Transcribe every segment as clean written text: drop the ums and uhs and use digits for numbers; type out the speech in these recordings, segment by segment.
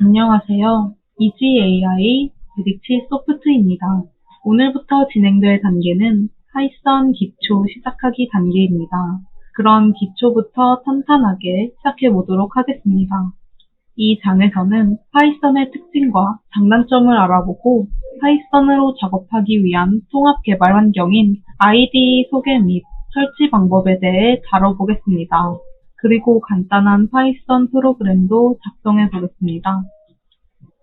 안녕하세요. EGAI 브릿지 소프트입니다. 오늘부터 진행될 단계는 파이썬 기초 시작하기 단계입니다. 그럼 기초부터 탄탄하게 시작해 보도록 하겠습니다. 이 장에서는 파이썬의 특징과 장단점을 알아보고 파이썬으로 작업하기 위한 통합 개발 환경인 IDE 소개 및 설치 방법에 대해 다뤄보겠습니다. 그리고 간단한 파이썬 프로그램도 작성해 보겠습니다.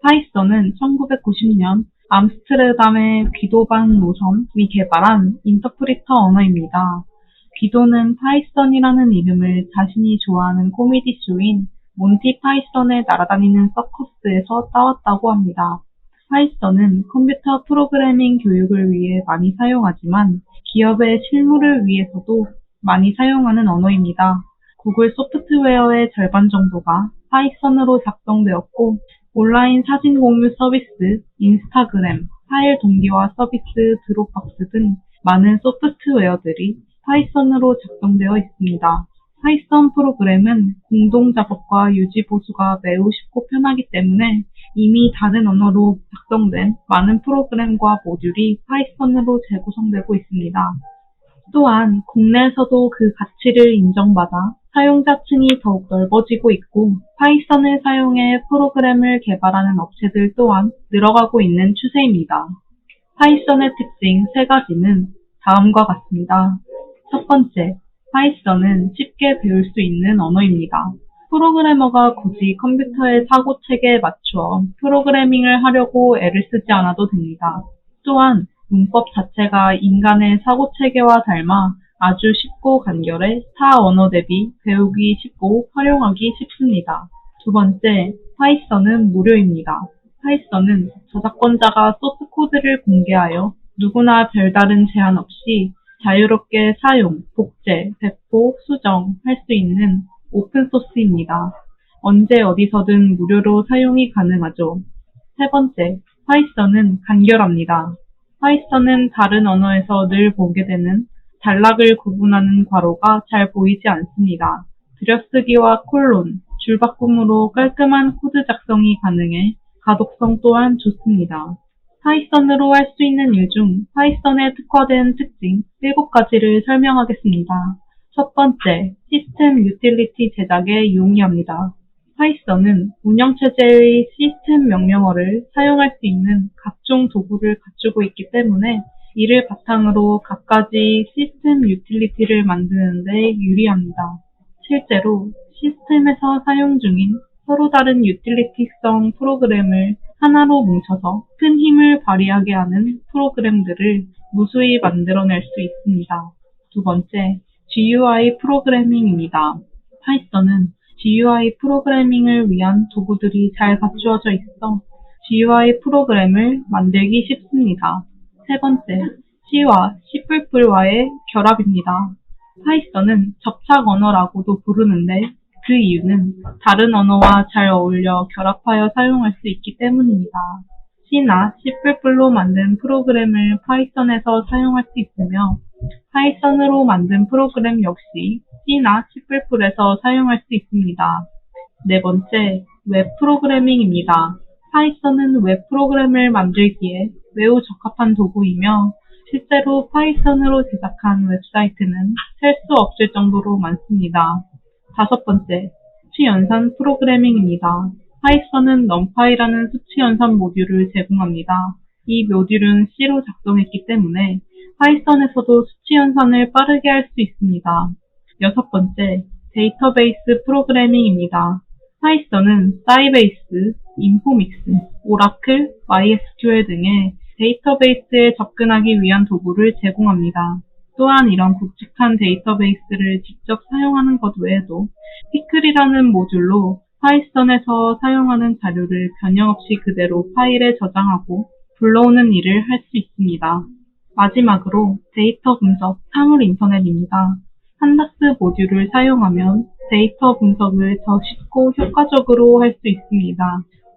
파이썬은 1990년 암스테르담의 귀도방 노선이 개발한 인터프리터 언어입니다. 귀도는 파이썬이라는 이름을 자신이 좋아하는 코미디 쇼인 몬티 파이썬의 날아다니는 서커스에서 따왔다고 합니다. 파이썬은 컴퓨터 프로그래밍 교육을 위해 많이 사용하지만 기업의 실무를 위해서도 많이 사용하는 언어입니다. 구글 소프트웨어의 절반 정도가 파이썬으로 작성되었고 온라인 사진 공유 서비스, 인스타그램, 파일 동기화 서비스, 드롭박스 등 많은 소프트웨어들이 파이썬으로 작성되어 있습니다. 파이썬 프로그램은 공동 작업과 유지 보수가 매우 쉽고 편하기 때문에 이미 다른 언어로 작성된 많은 프로그램과 모듈이 파이썬으로 재구성되고 있습니다. 또한 국내에서도 그 가치를 인정받아 사용자층이 더욱 넓어지고 있고 파이썬을 사용해 프로그램을 개발하는 업체들 또한 늘어가고 있는 추세입니다. 파이썬의 특징 3가지는 다음과 같습니다. 첫 번째, 파이썬은 쉽게 배울 수 있는 언어입니다. 프로그래머가 굳이 컴퓨터의 사고 체계에 맞추어 프로그래밍을 하려고 애를 쓰지 않아도 됩니다. 또한 문법 자체가 인간의 사고 체계와 닮아 아주 쉽고 간결해 타 언어 대비 배우기 쉽고 활용하기 쉽습니다. 두 번째, 파이썬은 무료입니다. 파이썬은 저작권자가 소스 코드를 공개하여 누구나 별다른 제한 없이 자유롭게 사용, 복제, 배포, 수정할 수 있는 오픈소스입니다. 언제 어디서든 무료로 사용이 가능하죠. 세 번째, 파이썬은 간결합니다. 파이썬은 다른 언어에서 늘 보게 되는 단락을 구분하는 괄호가 잘 보이지 않습니다. 들여쓰기와 콜론, 줄바꿈으로 깔끔한 코드 작성이 가능해 가독성 또한 좋습니다. 파이썬으로 할 수 있는 일 중 파이썬에 특화된 특징 7가지를 설명하겠습니다. 첫 번째, 시스템 유틸리티 제작에 용이합니다. 파이썬은 운영체제의 시스템 명령어를 사용할 수 있는 각종 도구를 갖추고 있기 때문에 이를 바탕으로 갖가지 시스템 유틸리티를 만드는 데 유리합니다. 실제로 시스템에서 사용 중인 서로 다른 유틸리티성 프로그램을 하나로 뭉쳐서 큰 힘을 발휘하게 하는 프로그램들을 무수히 만들어낼 수 있습니다. 두 번째, GUI 프로그래밍입니다. 파이썬은 GUI 프로그래밍을 위한 도구들이 잘 갖추어져 있어 GUI 프로그램을 만들기 쉽습니다. 세 번째, C와 C++와의 결합입니다. 파이썬은 접착 언어라고도 부르는데 그 이유는 다른 언어와 잘 어울려 결합하여 사용할 수 있기 때문입니다. C나 C++로 만든 프로그램을 파이썬에서 사용할 수 있으며 파이썬으로 만든 프로그램 역시 C나 C++에서 사용할 수 있습니다. 네 번째, 웹 프로그래밍입니다. 파이썬은 웹 프로그램을 만들기에 매우 적합한 도구이며 실제로 파이썬으로 제작한 웹사이트는 셀 수 없을 정도로 많습니다. 다섯 번째, 수치 연산 프로그래밍입니다. 파이썬은 numpy라는 수치 연산 모듈을 제공합니다. 이 모듈은 C로 작성했기 때문에 파이썬에서도 수치 연산을 빠르게 할 수 있습니다. 여섯 번째, 데이터베이스 프로그래밍입니다. 파이썬은 사이베이스, 인포믹스, 오라클, MySQL 등의 데이터베이스에 접근하기 위한 도구를 제공합니다. 또한 이런 굵직한 데이터베이스를 직접 사용하는 것 외에도 피클이라는 모듈로 파이썬에서 사용하는 자료를 변형 없이 그대로 파일에 저장하고 불러오는 일을 할 수 있습니다. 마지막으로 데이터 분석, 사물 인터넷입니다. 판다스 모듈을 사용하면 데이터 분석을 더 쉽고 효과적으로 할 수 있습니다.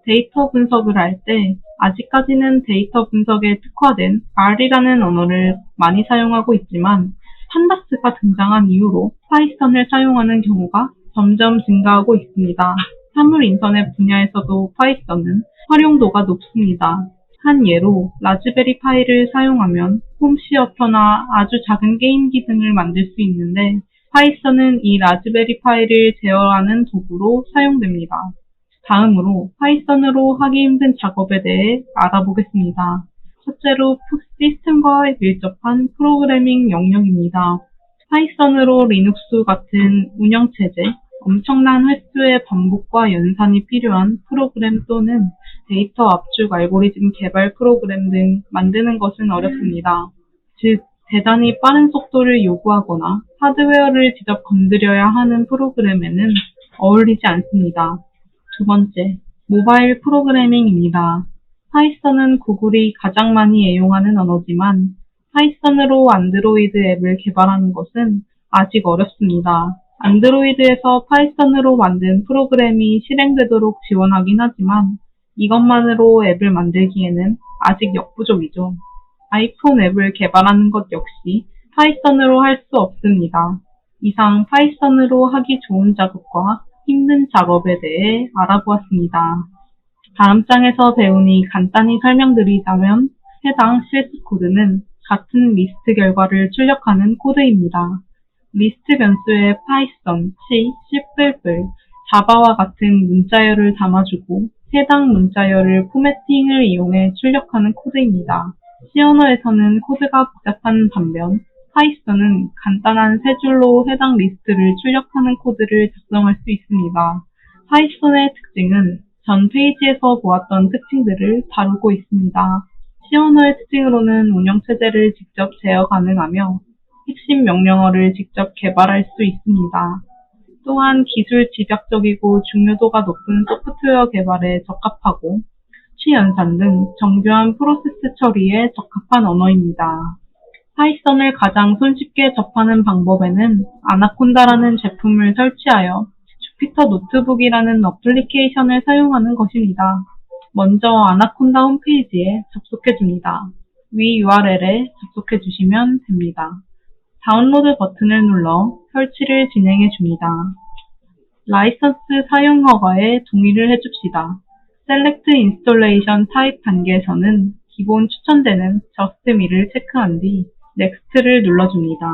데이터 분석을 할 때 아직까지는 데이터 분석에 특화된 R이라는 언어를 많이 사용하고 있지만 판다스가 등장한 이후로 파이썬을 사용하는 경우가 점점 증가하고 있습니다. 사물 인터넷 분야에서도 파이썬은 활용도가 높습니다. 한 예로 라즈베리 파이를 사용하면 홈시어터나 아주 작은 게임기 등을 만들 수 있는데 파이썬은 이 라즈베리 파이를 제어하는 도구로 사용됩니다. 다음으로 파이썬으로 하기 힘든 작업에 대해 알아보겠습니다. 첫째로 시스템과 밀접한 프로그래밍 영역입니다. 파이썬으로 리눅스 같은 운영체제, 엄청난 횟수의 반복과 연산이 필요한 프로그램 또는 데이터 압축 알고리즘 개발 프로그램 등 만드는 것은 어렵습니다. 즉, 대단히 빠른 속도를 요구하거나 하드웨어를 직접 건드려야 하는 프로그램에는 어울리지 않습니다. 두 번째, 모바일 프로그래밍입니다. 파이썬은 구글이 가장 많이 애용하는 언어지만 파이썬으로 안드로이드 앱을 개발하는 것은 아직 어렵습니다. 안드로이드에서 파이썬으로 만든 프로그램이 실행되도록 지원하긴 하지만 이것만으로 앱을 만들기에는 아직 역부족이죠. 아이폰 앱을 개발하는 것 역시 파이썬으로 할 수 없습니다. 이상 파이썬으로 하기 좋은 작업과 힘든 작업에 대해 알아보았습니다. 다음 장에서 배우니 간단히 설명드리자면 해당 실습 코드는 같은 리스트 결과를 출력하는 코드입니다. 리스트 변수에 파이썬, C, C++, 자바와 같은 문자열을 담아주고 해당 문자열을 포매팅을 이용해 출력하는 코드입니다. C 언어에서는 코드가 복잡한 반면 파이썬은 간단한 세 줄로 해당 리스트를 출력하는 코드를 작성할 수 있습니다. 파이썬의 특징은 전 페이지에서 보았던 특징들을 다루고 있습니다. C 언어의 특징으로는 운영체제를 직접 제어 가능하며 핵심 명령어를 직접 개발할 수 있습니다. 또한 기술 집약적이고 중요도가 높은 소프트웨어 개발에 적합하고 취연산 등 정교한 프로세스 처리에 적합한 언어입니다. 파이썬을 가장 손쉽게 접하는 방법에는 아나콘다라는 제품을 설치하여 주피터 노트북이라는 어플리케이션을 사용하는 것입니다. 먼저 아나콘다 홈페이지에 접속해줍니다. 위 URL에 접속해주시면 됩니다. 다운로드 버튼을 눌러 설치를 진행해줍니다. 라이선스 사용 허가에 동의를 해줍시다. Select Installation Type 단계에서는 기본 추천되는 Just Me를 체크한 뒤 Next를 눌러줍니다.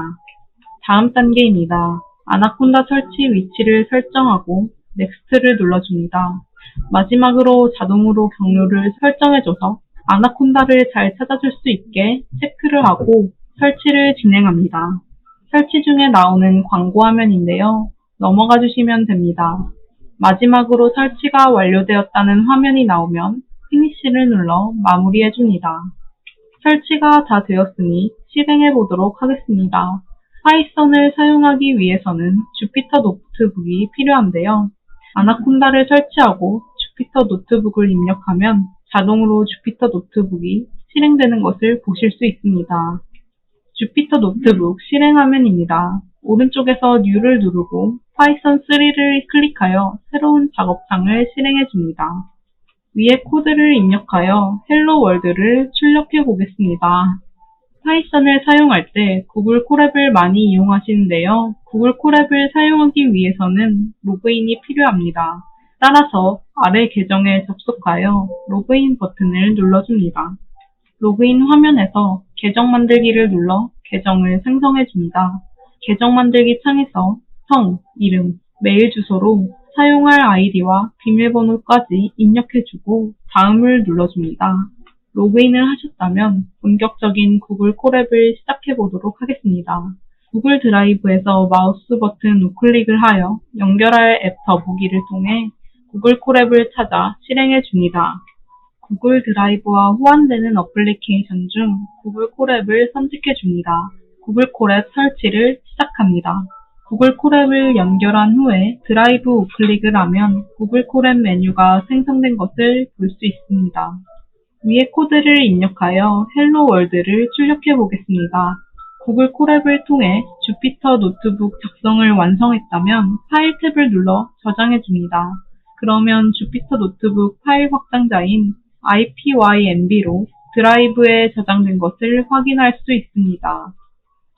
다음 단계입니다. 아나콘다 설치 위치를 설정하고 Next를 눌러줍니다. 마지막으로 자동으로 경로를 설정해줘서 아나콘다를 잘 찾아줄 수 있게 체크를 하고 설치를 진행합니다. 설치 중에 나오는 광고 화면인데요. 넘어가 주시면 됩니다. 마지막으로 설치가 완료되었다는 화면이 나오면 피니시를 눌러 마무리해줍니다. 설치가 다 되었으니 실행해 보도록 하겠습니다. 파이썬을 사용하기 위해서는 주피터 노트북이 필요한데요. 아나콘다를 설치하고 주피터 노트북을 입력하면 자동으로 주피터 노트북이 실행되는 것을 보실 수 있습니다. 주피터 노트북 실행 화면입니다. 오른쪽에서 New를 누르고 파이썬 3를 클릭하여 새로운 작업창을 실행해 줍니다. 위에 코드를 입력하여 헬로 월드를 출력해 보겠습니다. 파이썬을 사용할 때 구글 콜앱을 많이 이용하시는데요. 구글 콜앱을 사용하기 위해서는 로그인이 필요합니다. 따라서 아래 계정에 접속하여 로그인 버튼을 눌러줍니다. 로그인 화면에서 계정 만들기를 눌러 계정을 생성해 줍니다. 계정 만들기 창에서 성, 이름, 메일 주소로 사용할 아이디와 비밀번호까지 입력해주고 다음을 눌러줍니다. 로그인을 하셨다면 본격적인 구글 콜앱을 시작해 보도록 하겠습니다. 구글 드라이브에서 마우스 버튼 우클릭을 하여 연결할 앱 더보기를 통해 구글 콜앱을 찾아 실행해 줍니다. 구글 드라이브와 호환되는 어플리케이션 중 구글 콜앱을 선택해 줍니다. 구글 콜앱 설치를 시작합니다. 구글 콜앱을 연결한 후에 드라이브 우클릭을 하면 구글 콜앱 메뉴가 생성된 것을 볼 수 있습니다. 위에 코드를 입력하여 헬로 월드를 출력해 보겠습니다. 구글 콜앱을 통해 주피터 노트북 작성을 완성했다면 파일 탭을 눌러 저장해 줍니다. 그러면 주피터 노트북 파일 확장자인 IPYNB로 드라이브에 저장된 것을 확인할 수 있습니다.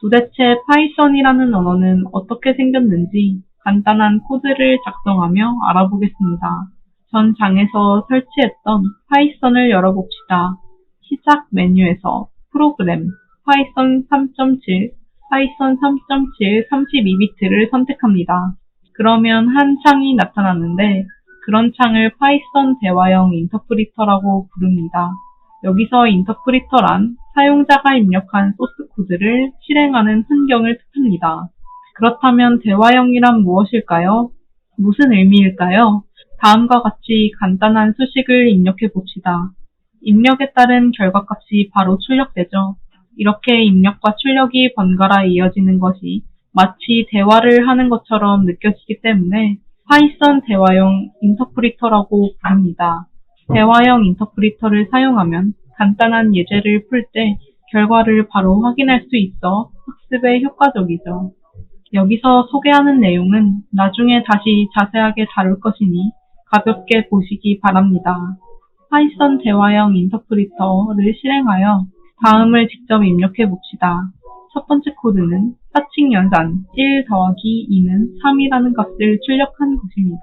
도대체 파이썬이라는 언어는 어떻게 생겼는지 간단한 코드를 작성하며 알아보겠습니다. 전 장에서 설치했던 파이썬을 열어봅시다. 시작 메뉴에서 프로그램, 파이썬 3.7, 파이썬 3.7 32비트를 선택합니다. 그러면 한 창이 나타나는데 그런 창을 파이썬 대화형 인터프리터라고 부릅니다. 여기서 인터프리터란 사용자가 입력한 소스 코드를 실행하는 환경을 뜻합니다. 그렇다면 대화형이란 무엇일까요? 무슨 의미일까요? 다음과 같이 간단한 수식을 입력해 봅시다. 입력에 따른 결과값이 바로 출력되죠. 이렇게 입력과 출력이 번갈아 이어지는 것이 마치 대화를 하는 것처럼 느껴지기 때문에 파이썬 대화형 인터프리터라고 부릅니다. 대화형 인터프리터를 사용하면 간단한 예제를 풀 때 결과를 바로 확인할 수 있어 학습에 효과적이죠. 여기서 소개하는 내용은 나중에 다시 자세하게 다룰 것이니 가볍게 보시기 바랍니다. 파이썬 대화형 인터프리터를 실행하여 다음을 직접 입력해 봅시다. 첫 번째 코드는 사칭 연산 1 더하기 2는 3이라는 값을 출력한 것입니다.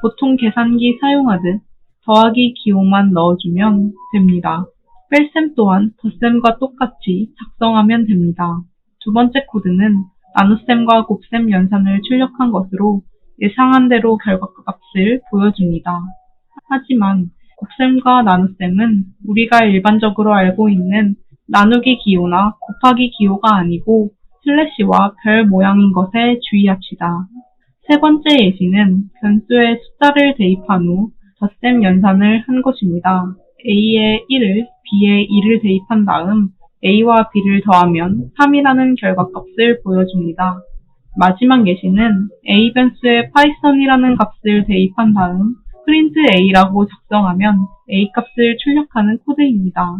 보통 계산기 사용하듯 더하기 기호만 넣어주면 됩니다. 뺄셈 또한 덧셈과 똑같이 작성하면 됩니다. 두 번째 코드는 나눗셈과 곱셈 연산을 출력한 것으로 예상한 대로 결과값을 보여줍니다. 하지만 곱셈과 나눗셈은 우리가 일반적으로 알고 있는 나누기 기호나 곱하기 기호가 아니고 슬래시와 별 모양인 것에 주의합시다. 세 번째 예시는 변수에 숫자를 대입한 후 덧셈 연산을 한 것입니다. A에 1을 B에 2를 대입한 다음 A와 B를 더하면 3이라는 결과값을 보여줍니다. 마지막 예시는 A 변수에 파이썬이라는 값을 대입한 다음 프린트 A라고 작성하면 A 값을 출력하는 코드입니다.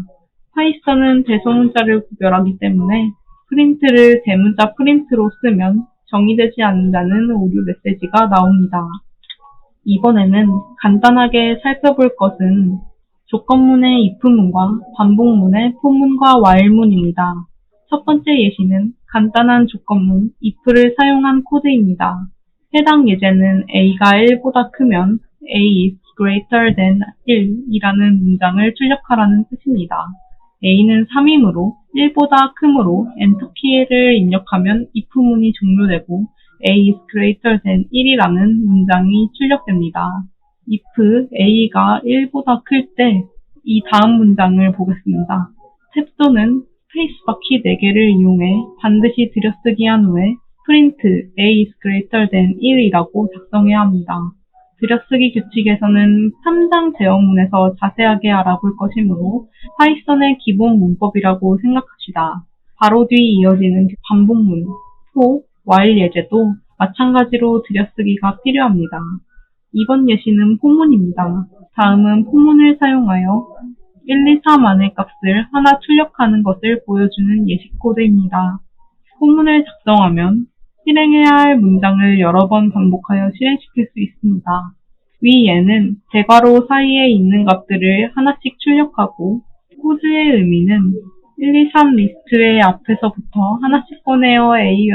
파이썬은 대소문자를 구별하기 때문에 프린트를 대문자 프린트로 쓰면 정의되지 않는다는 오류 메시지가 나옵니다. 이번에는 간단하게 살펴볼 것은 조건문의 if문과 반복문의 for문과 while문입니다. 첫 번째 예시는 간단한 조건문 if를 사용한 코드입니다. 해당 예제는 a가 1보다 크면 a is greater than 1이라는 문장을 출력하라는 뜻입니다. a는 3이므로 1보다 크므로 엔터키를 입력하면 if문이 종료되고 a is greater than 1이라는 문장이 출력됩니다. if a가 1보다 클 때 이 다음 문장을 보겠습니다. 탭 또는 스페이스바 키 4개를 이용해 반드시 들여쓰기 한 후에 print a is greater than 1이라고 작성해야 합니다. 들여쓰기 규칙에서는 3장 제어문에서 자세하게 알아볼 것이므로 파이썬의 기본 문법이라고 생각합시다. 바로 뒤 이어지는 반복문, for, while 예제도 마찬가지로 들여쓰기가 필요합니다. 이번 예시는 포문입니다. 다음은 포문을 사용하여 1, 2, 3 안의 값을 하나 출력하는 것을 보여주는 예시 코드입니다. 포문을 작성하면 실행해야 할 문장을 여러 번 반복하여 실행시킬 수 있습니다. 위 예는 대괄호 사이에 있는 값들을 하나씩 출력하고 코드의 의미는 1, 2, 3 리스트의 앞에서부터 하나씩 꺼내어 A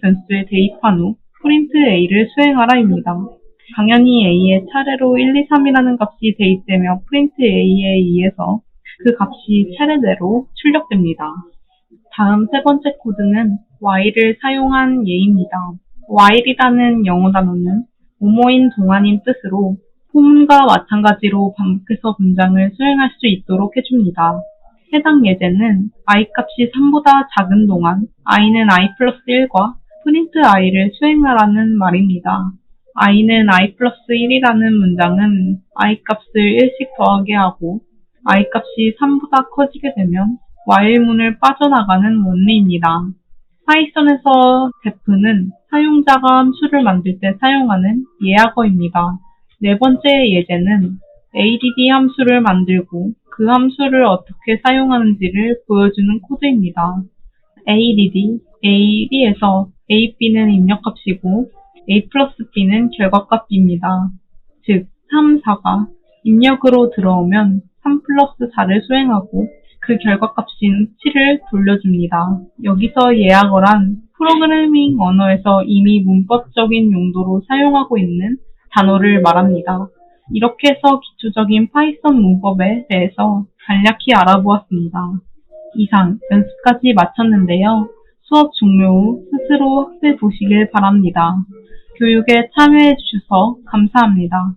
변수에 대입한 후 프린트 A를 수행하라입니다. 당연히 A의 차례로 1, 2, 3이라는 값이 대입되며 프린트 A에 의해서 그 값이 차례대로 출력됩니다. 다음 세 번째 코드는 while을 사용한 예입니다. while이라는 영어 단어는 뭐뭐인 동안인 뜻으로 포문과 마찬가지로 반복해서 문장을 수행할 수 있도록 해줍니다. 해당 예제는 i 값이 3보다 작은 동안 i는 i 플러스 1과 프린트 i를 수행하라는 말입니다. i는 i 플러스 1이라는 문장은 i 값을 1씩 더하게 하고 i 값이 3보다 커지게 되면 while문을 빠져나가는 원리입니다. 파이썬에서 def는 사용자가 함수를 만들 때 사용하는 예약어입니다. 네 번째 예제는 add 함수를 만들고 그 함수를 어떻게 사용하는지를 보여주는 코드입니다. add, a1에서 ab는 입력값이고 a 플러스 b는 결과값입니다. 즉, 3, 4가 입력으로 들어오면 3 플러스 4를 수행하고 그 결과값인 7을 돌려줍니다. 여기서 예약어란 프로그래밍 언어에서 이미 문법적인 용도로 사용하고 있는 단어를 말합니다. 이렇게 해서 기초적인 파이썬 문법에 대해서 간략히 알아보았습니다. 이상 연습까지 마쳤는데요. 수업 종료 후 스스로 학습해 보시길 바랍니다. 교육에 참여해 주셔서 감사합니다.